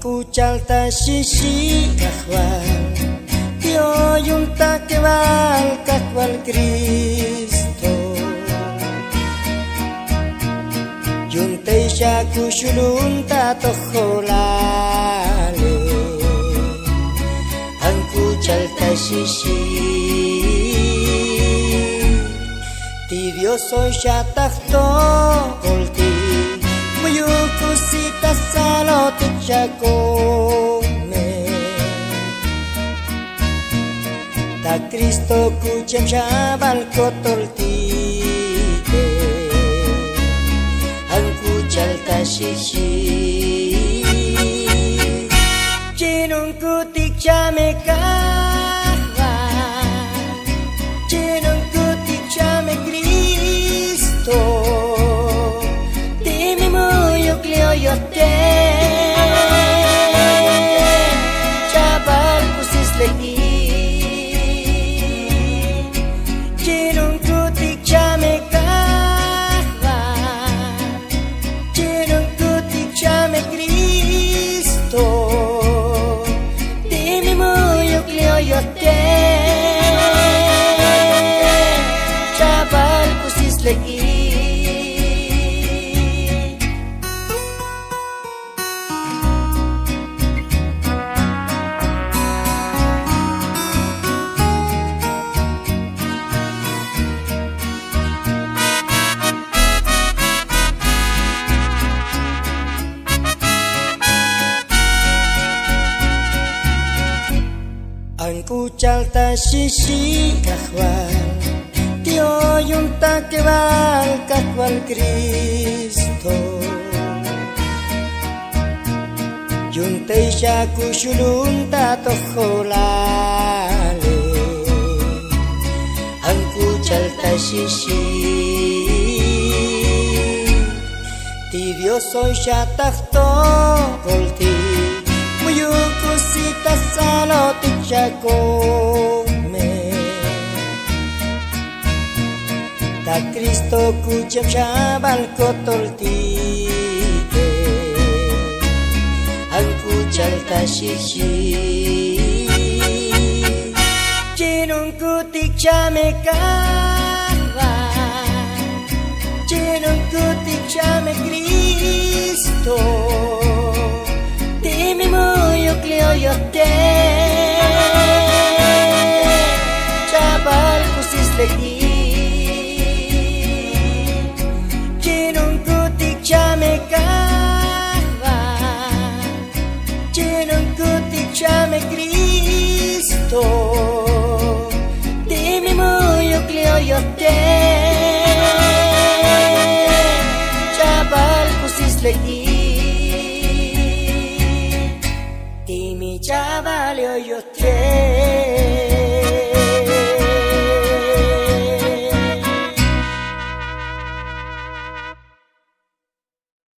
Chalta shishi kakwal Tio yunta kewal kakwal Cristo Yunta isya kushulunta toholale Angku chalta shishi Ti Dios soy shatahto volti Muyukusita salot chakome Ta Cristo kuchem shabal kotoltite Angku chalta shishi Chinun kutik chame kahwa Chinun kutik chame Cristo Dime muyuk leo yote Chabal kusis lagi Chinun kutik chame kahwa Chinun kutik chame Cristo Dime muyuk leo yote Chabal kusis lagi Angku chalta shishi kakwal Tio yunta kewal kakwal Cristo Yunta isya kushulunta toholale Angku chalta shishi Ti Dios soy shatahto volti Muyukusita salot chakome Ta Cristo kuchem shabal kotoltite Angku chalta shishi Chinun kutik chame kahwa Chinun kutik chame Cristo Dime muyuk leo yote Chabal kusis lagi Chinun kutik chame kahwa Chinun kutik chame Cristo Dime muyuk leo yote Chabal kusis lagi Dime chabal yo te